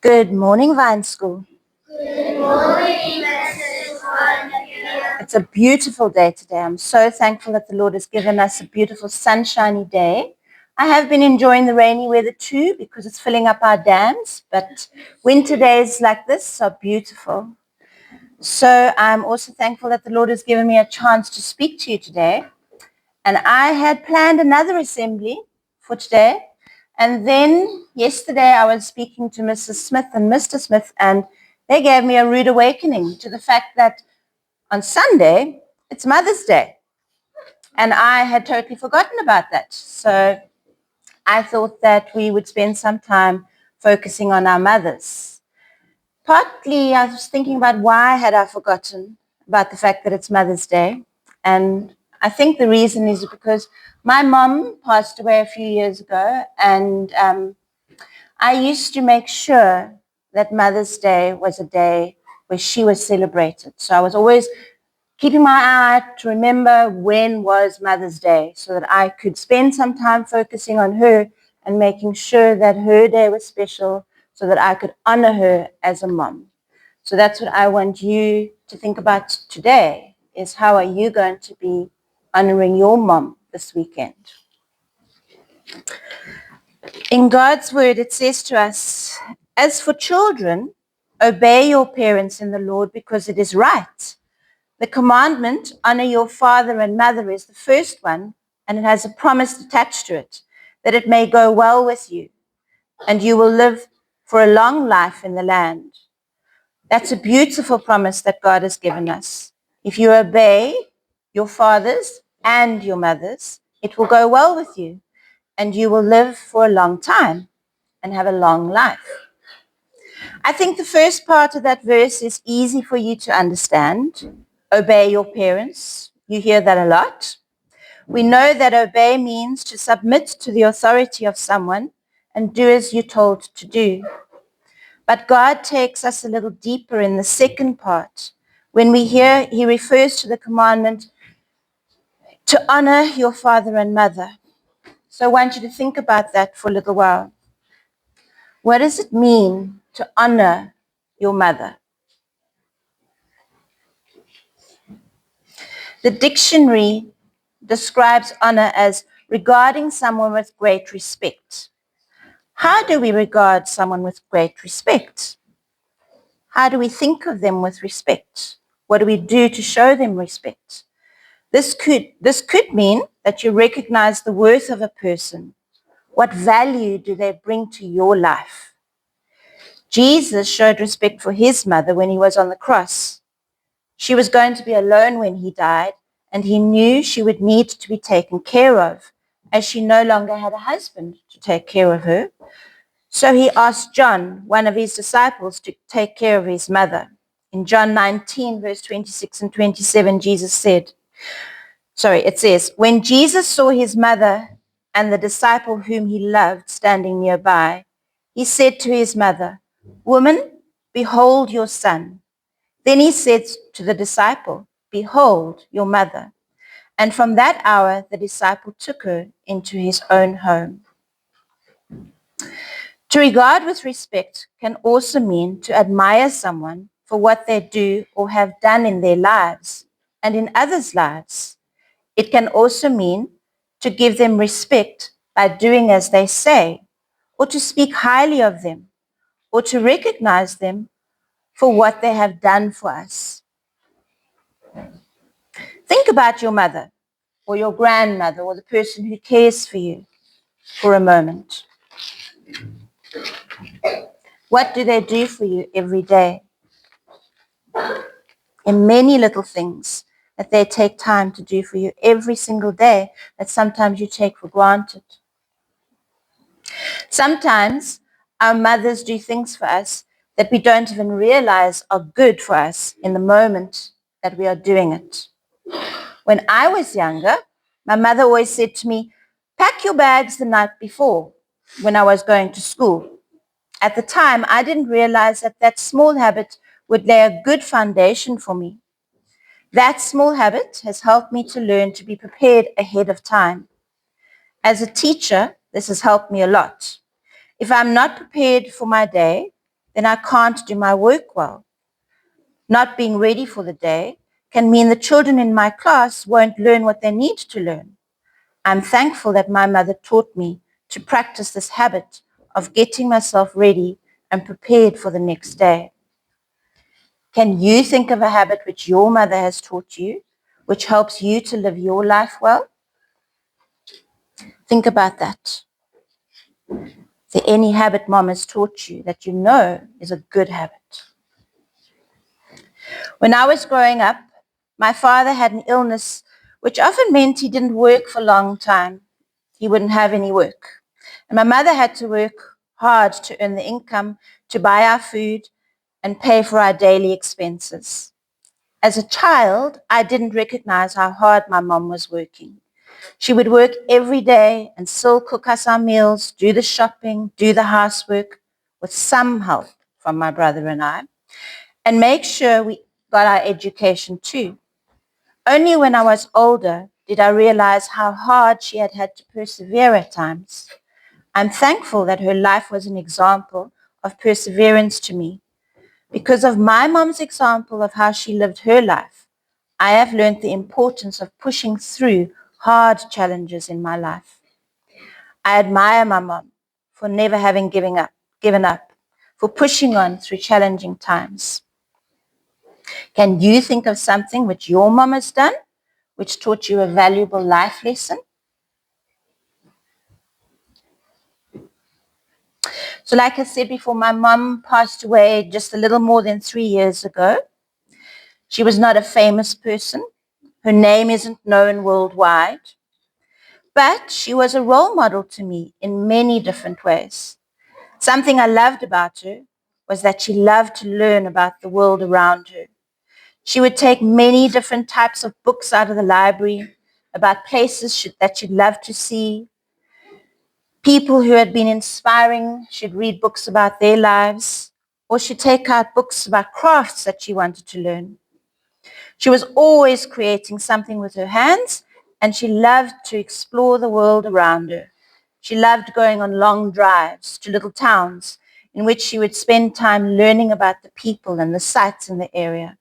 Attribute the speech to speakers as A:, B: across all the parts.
A: Good morning, Vine School.
B: Good morning, Mrs. Columbia.
A: It's a beautiful day today. I'm so thankful that the Lord has given us a beautiful sunshiny day. I have been enjoying the rainy weather too because it's filling up our dams, but winter days like this are beautiful. So I'm also thankful that the Lord has given me a chance to speak to you today. And I had planned another assembly for today. And then yesterday I was speaking to Mrs. Smith and Mr. Smith, and they gave me a rude awakening to the fact that on Sunday, it's Mother's Day. And I had totally forgotten about that. So I thought that we would spend some time focusing on our mothers. Partly I was thinking about why had I forgotten about the fact that it's Mother's Day. And I think the reason is because my mom passed away a few years ago, and I used to make sure that Mother's Day was a day where she was celebrated. So I was always keeping my eye out to remember when was Mother's Day so that I could spend some time focusing on her and making sure that her day was special so that I could honor her as a mom. So that's what I want you to think about today, is how are you going to be honoring your mom this weekend? In God's word, it says to us, as for children, obey your parents in the Lord because it is right. The commandment, honor your father and mother, is the first one, and it has a promise attached to it, that it may go well with you, and you will live for a long life in the land. That's a beautiful promise that God has given us. If you obey your fathers and your mothers, it will go well with you, and you will live for a long time and have a long life. I think the first part of that verse is easy for you to understand. Obey your parents. You hear that a lot. We know that obey means to submit to the authority of someone and do as you're told to do. But God takes us a little deeper in the second part. When we hear, he refers to the commandment to honor your father and mother. So I want you to think about that for a little while. What does it mean to honor your mother? The dictionary describes honor as regarding someone with great respect. How do we regard someone with great respect? How do we think of them with respect? What do we do to show them respect? This could mean that you recognize the worth of a person. What value do they bring to your life? Jesus showed respect for his mother when he was on the cross. She was going to be alone when he died, and he knew she would need to be taken care of, as she no longer had a husband to take care of her. So he asked John, one of his disciples, to take care of his mother. In John 19, verse 26 and 27, it says, when Jesus saw his mother and the disciple whom he loved standing nearby, he said to his mother, woman, behold your son. Then he said to the disciple, behold your mother. And from that hour, the disciple took her into his own home. To regard with respect can also mean to admire someone for what they do or have done in their lives and in others' lives. It can also mean to give them respect by doing as they say, or to speak highly of them, or to recognize them for what they have done for us. Think about your mother or your grandmother or the person who cares for you for a moment. What do they do for you every day? In many little things that they take time to do for you every single day that sometimes you take for granted. Sometimes our mothers do things for us that we don't even realize are good for us in the moment that we are doing it. When I was younger, my mother always said to me, pack your bags the night before when I was going to school. At the time, I didn't realize that that small habit would lay a good foundation for me. That small habit has helped me to learn to be prepared ahead of time. As a teacher, this has helped me a lot. If I'm not prepared for my day, then I can't do my work well. Not being ready for the day can mean the children in my class won't learn what they need to learn. I'm thankful that my mother taught me to practice this habit of getting myself ready and prepared for the next day. Can you think of a habit which your mother has taught you, which helps you to live your life well? Think about that. Is there any habit mom has taught you that you know is a good habit? When I was growing up, my father had an illness which often meant he didn't work for a long time. He wouldn't have any work. And my mother had to work hard to earn the income to buy our food and pay for our daily expenses. As a child, I didn't recognize how hard my mom was working. She would work every day and still cook us our meals, do the shopping, do the housework with some help from my brother and I, and make sure we got our education too. Only when I was older did I realize how hard she had had to persevere at times. I'm thankful that her life was an example of perseverance to me. Because of my mom's example of how she lived her life, I have learned the importance of pushing through hard challenges in my life. I admire my mom for never having given up, for pushing on through challenging times. Can you think of something which your mom has done, which taught you a valuable life lesson? So like I said before, my mom passed away just a little more than 3 years ago. She was not a famous person. Her name isn't known worldwide. But she was a role model to me in many different ways. Something I loved about her was that she loved to learn about the world around her. She would take many different types of books out of the library about places that she'd love to see, people who had been inspiring. She'd read books about their lives, or she'd take out books about crafts that she wanted to learn. She was always creating something with her hands, and she loved to explore the world around her. She loved going on long drives to little towns in which she would spend time learning about the people and the sights in the area.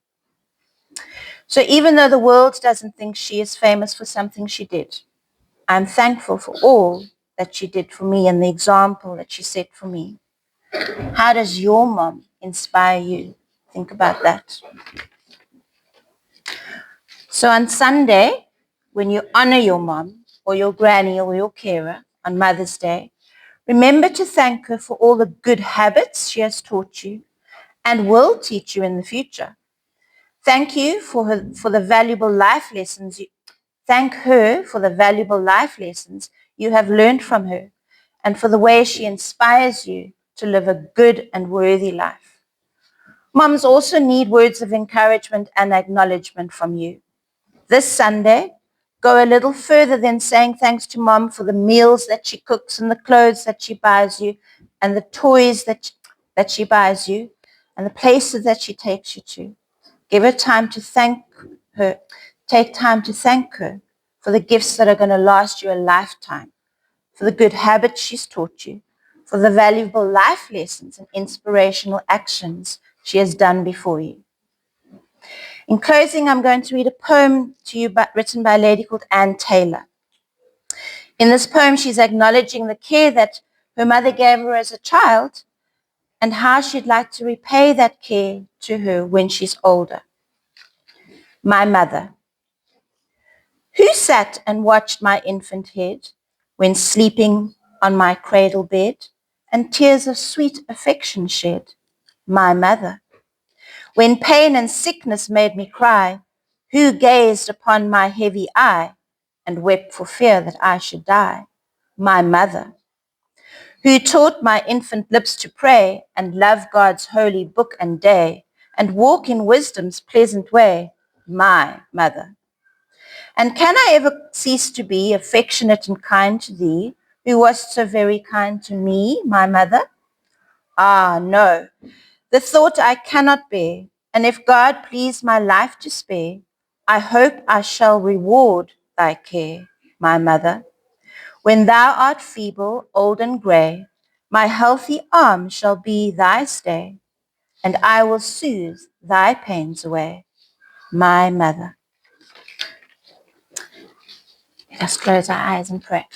A: So even though the world doesn't think she is famous for something she did, I'm thankful for all that she did for me and the example that she set for me. How does your mom inspire you? Think about that. So on Sunday, when you honor your mom or your granny or your carer on Mother's Day, remember to thank her for all the good habits she has taught you and will teach you in the future. Thank her for the valuable life lessons you have learned from her and for the way she inspires you to live a good and worthy life. Moms also need words of encouragement and acknowledgement from you. This Sunday, go a little further than saying thanks to mom for the meals that she cooks and the clothes that she buys you and the toys that she buys you and the places that she takes you to. Give her time to thank her. Take time to thank her for the gifts that are going to last you a lifetime, for the good habits she's taught you, for the valuable life lessons and inspirational actions she has done before you. In closing, I'm going to read a poem to you written by a lady called Anne Taylor. In this poem, she's acknowledging the care that her mother gave her as a child and how she'd like to repay that care to her when she's older. My mother, who sat and watched my infant head when sleeping on my cradle bed and tears of sweet affection shed? My mother. When pain and sickness made me cry, who gazed upon my heavy eye and wept for fear that I should die? My mother. Who taught my infant lips to pray and love God's holy book and day and walk in wisdom's pleasant way? My mother. And can I ever cease to be affectionate and kind to thee, who wast so very kind to me, my mother? Ah, no, the thought I cannot bear, and if God please my life to spare, I hope I shall reward thy care, my mother. When thou art feeble, old and grey, my healthy arm shall be thy stay, and I will soothe thy pains away, my mother. Let us close our eyes and pray.